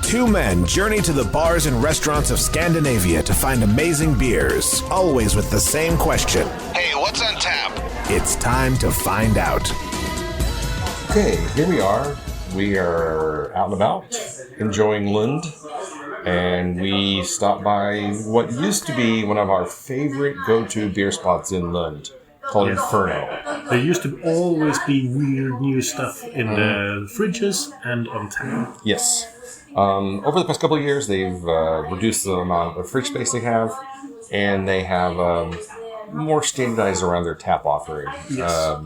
Two men journey to the bars and restaurants of Scandinavia to find amazing beers, always with the same question. Hey, what's on tap? It's time to find out. Okay, here we are. We are out and about, enjoying Lund, and we stopped by what used to be one of our favorite go-to beer spots in Lund, called Inferno. There used to always be weird new stuff in the fridges and on tap. Yes. Over the past couple of years, they've reduced the amount of fridge space they have, and they have more standardized around their tap offering. Yes.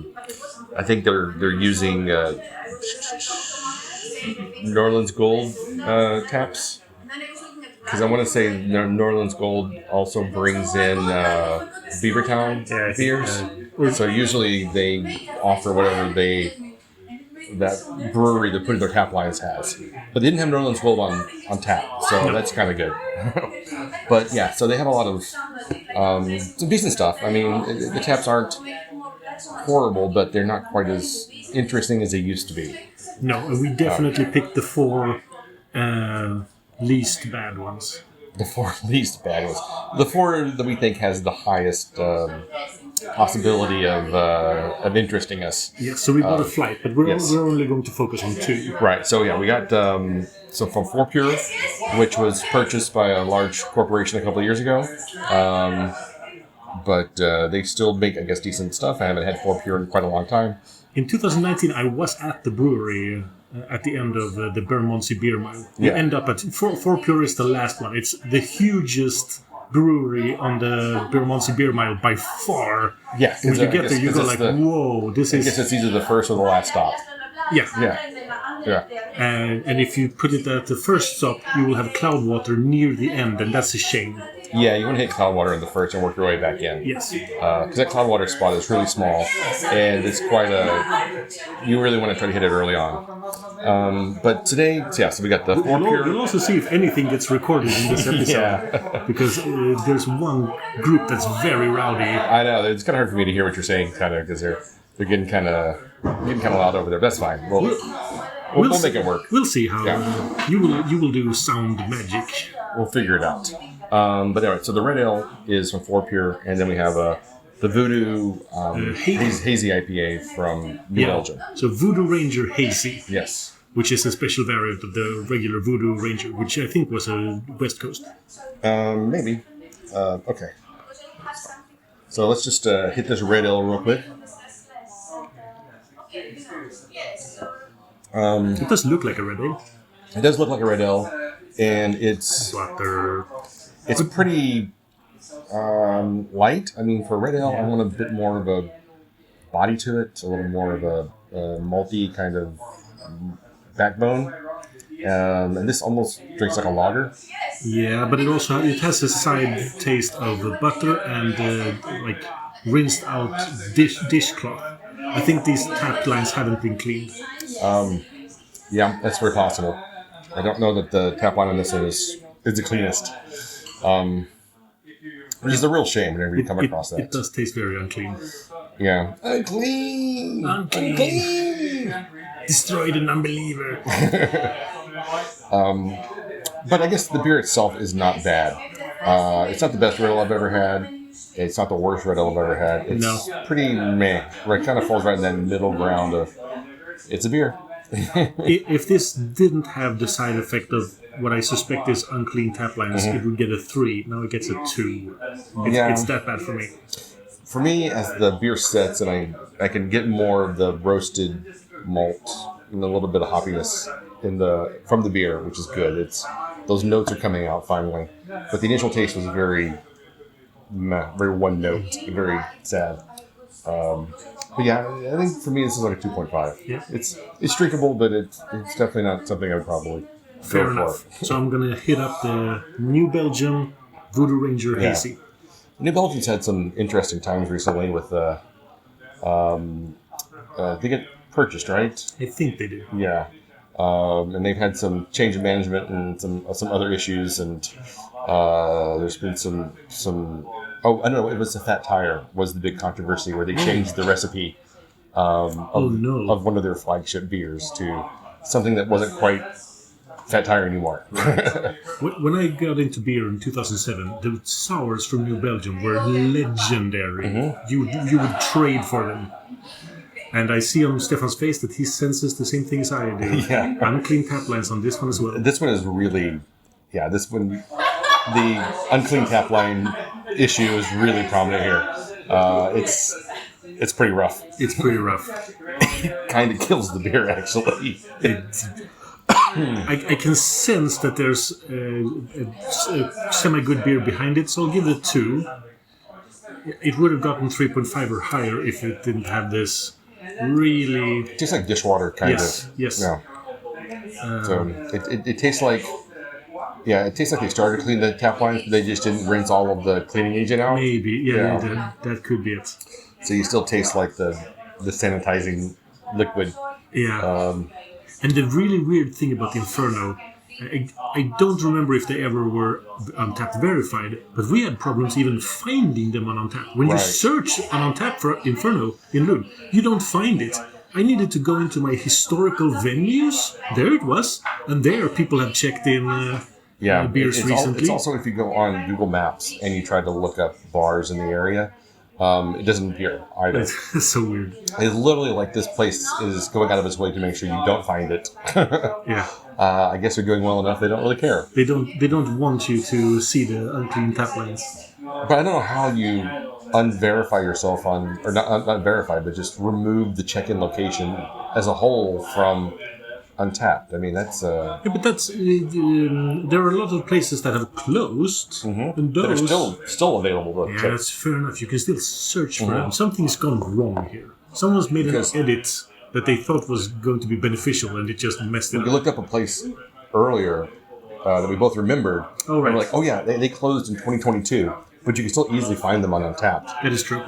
I think they're using Norland's Gold taps, because I want to say Norland's Gold also brings in Beavertown beers. So usually they offer whatever that brewery that put in their tap lines has. But they didn't have Norland's Gold on tap, so that's kind of good. But yeah, so they have a lot of some decent stuff. I mean, the taps aren't horrible, but they're not quite as interesting as they used to be. No, and we definitely picked the four least bad ones. The four least bad ones. The four that we think has the highest possibility of interesting us. Yes, so we bought a flight, but we're only going to focus on two. Right, so yeah, we got from Fourpure, which was purchased by a large corporation a couple of years ago. But they still make, I guess, decent stuff. I haven't had Fourpure in quite a long time. In 2019, I was at the brewery at the end of the Bermondsey Beer Mile. We end up at Fourpure is the last one. It's the hugest brewery on the Bermondsey Beer Mile by far. Yeah. When you get there, you go like, whoa, this is... I guess it's either the first or the last stop. Yeah. And if you put it at the first stop, you will have Cloudwater near the end, and that's a shame. Yeah, you want to hit Cloudwater in the first and work your way back in. Yes. Because that Cloudwater spot is really small, and it's quite you really want to try to hit it early on. But today, so we got the Fourpure. We'll also see if anything gets recorded in this episode. Because there's one group that's very rowdy. I know, it's kind of hard for me to hear what you're saying, kind of, because they're getting kind of loud over there. But that's fine. We'll make it work. We'll see how you will do sound magic. We'll figure it out. But anyway, so the Red Ale is from Fourpure, and then we have the Voodoo Hazy IPA from New Belgium. So Voodoo Ranger Hazy. Yes. Which is a special variant of the regular Voodoo Ranger, which I think was a West Coast. Maybe. Okay. So let's just hit this Red Ale real quick. It does look like a Red Ale. It does look like a Red Ale, and it's pretty light. I mean, for Red Ale, I want a bit more of a body to it, a little more of a malty kind of backbone. And this almost drinks like a lager. Yeah, but it has a side taste of butter and like rinsed out dishcloth. I think these tap lines haven't been cleaned. Yeah, that's very possible. I don't know that the tap line on this is the cleanest. Which is a real shame whenever you come across that. It does taste very unclean. Yeah. Unclean! Destroy the non-believer. But I guess the beer itself is not bad. It's not the best Red Ale I've ever had. It's not the worst Red Ale I've ever had. It's pretty meh. It kind of falls right in that middle ground of it's a beer. If this didn't have the side effect of what I suspect is unclean tap lines, it would get a 3. Now it gets a 2. It's that bad for me. For me, as the beer sets, and I can get more of the roasted malt and a little bit of hoppiness from the beer, which is good. Those notes are coming out finally. But the initial taste was very one note, very sad. But yeah, I think for me this is like a 2.5. Yeah. It's drinkable, but it's definitely not something I would probably Fair enough. So I'm gonna hit up the New Belgium Voodoo Ranger Hazy. New Belgium's had some interesting times recently with they get purchased, right? I think they do. Yeah. And they've had some change of management and some other issues, and there's been some. Oh, I don't know. It was the Fat Tire was the big controversy where they changed the recipe of one of their flagship beers to something that wasn't quite fat tire anymore. When I got into beer in 2007, the sours from New Belgium were legendary. Mm-hmm. You would trade for them. And I see on Stefan's face that he senses the same thing as I do. Yeah. Unclean tap lines on this one as well. This one is really... Yeah, this one... The unclean tap line issue is really prominent here. It's pretty rough. It's pretty rough. It kind of kills the beer, actually. I can sense that there's a semi-good beer behind it, so I'll give it 2. It would have gotten 3.5 or higher if it didn't have this really... It tastes like dishwater, kind of. Yes. Yeah. So it tastes like... Yeah, it tastes like they started to clean the tap lines, but they just didn't rinse all of the cleaning agent out. Maybe, yeah. That could be it. So you still taste like the sanitizing liquid. Yeah. And the really weird thing about the Inferno, I don't remember if they ever were Untapped verified, but we had problems even finding them on Untapped. When you search on Untapped for Inferno in Lund, you don't find it. I needed to go into my historical venues. There it was. And there people have checked in beers recently. It's also if you go on Google Maps and you try to look up bars in the area, it doesn't appear either. It's so weird. It's literally like this place is going out of its way to make sure you don't find it. Yeah. I guess they're doing well enough. They don't really care. They don't want you to see the unclean tap lines. But I don't know how you unverify yourself on, or not verify, but just remove the check-in location as a whole from Untapped. I mean, that's... Yeah, but that's... there are a lot of places that have closed, and those... That are still available to check. That's fair enough. You can still search for them. Something's gone wrong here. Someone's made an edit that they thought was going to be beneficial, and it just messed it up. We looked up a place earlier that we both remembered. Oh, right. And we're like, oh yeah, they closed in 2022, but you can still easily find them on Untapped. That is true.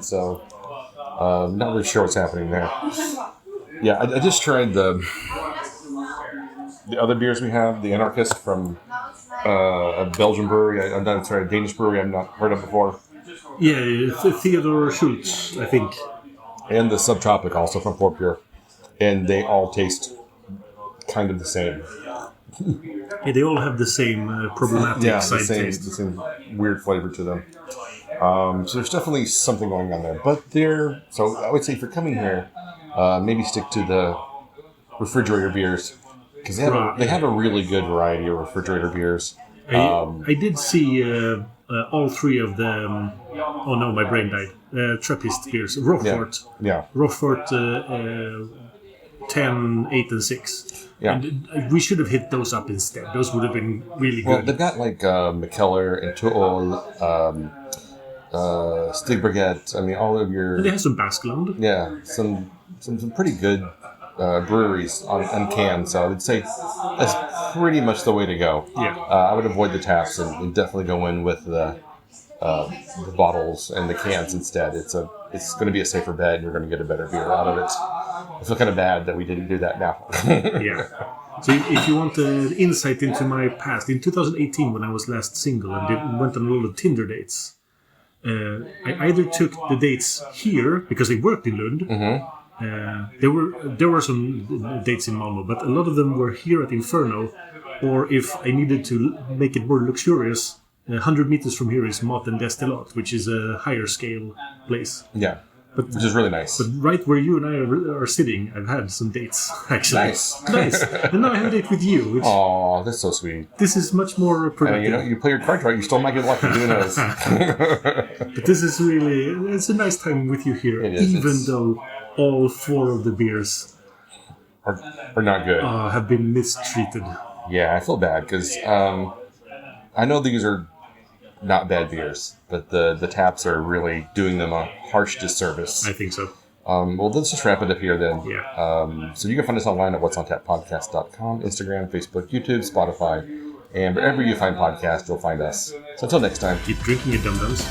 So, not really sure what's happening there. Yeah, I just tried the other beers we have, the Anarchist from a Belgian brewery. A Danish brewery I've not heard of before. Yeah, Theodore Schultz, I think. And the Subtropic also from Fourpure. And they all taste kind of the same. Yeah, they all have the same problematic side taste. The same weird flavor to them. So there's definitely something going on there. But so I would say if you're coming here, maybe stick to the refrigerator beers. Because they have a really good variety of refrigerator beers. I did see all 3 of the... oh no, my brain died. Trappist beers. Rochefort. Yeah. Rochefort 10, 8, and 6. Yeah. And we should have hit those up instead. Those would have been really good. Well, they've got like McKellar and Tuol, Stigberget. I mean, all of your... And they have some Baskeland. Yeah, some pretty good breweries on can. So I would say that's pretty much the way to go. Yeah. I would avoid the taps and definitely go in with the bottles and the cans instead. It's going to be a safer bet, and you're going to get a better beer out of it. I feel kind of bad that we didn't do that now. Yeah. So if you want an insight into my past, in 2018 when I was last single and went on a lot of Tinder dates, I either took the dates here because they worked in Lund. There were some dates in Malmö, but a lot of them were here at Inferno. Or if I needed to make it more luxurious, 100 meters from here is Mat and Destillat, which is a higher scale place. Yeah, which is really nice. But right where you and I are sitting, I've had some dates, actually. Nice. And now I have a date with you. Oh, that's so sweet. This is much more productive. You play your cards right, you still might get lucky doing those. But this is really... It's a nice time with you here. It is. Even though all 4 of the beers are not good. Have been mistreated. Yeah, I feel bad because I know these are not bad beers, but the taps are really doing them a harsh disservice. I think so. Well, let's just wrap it up here then. Yeah. So you can find us online at what'sontappodcast.com, Instagram, Facebook, YouTube, Spotify, and wherever you find podcasts, you'll find us. So until next time. Keep drinking it, dum-dums.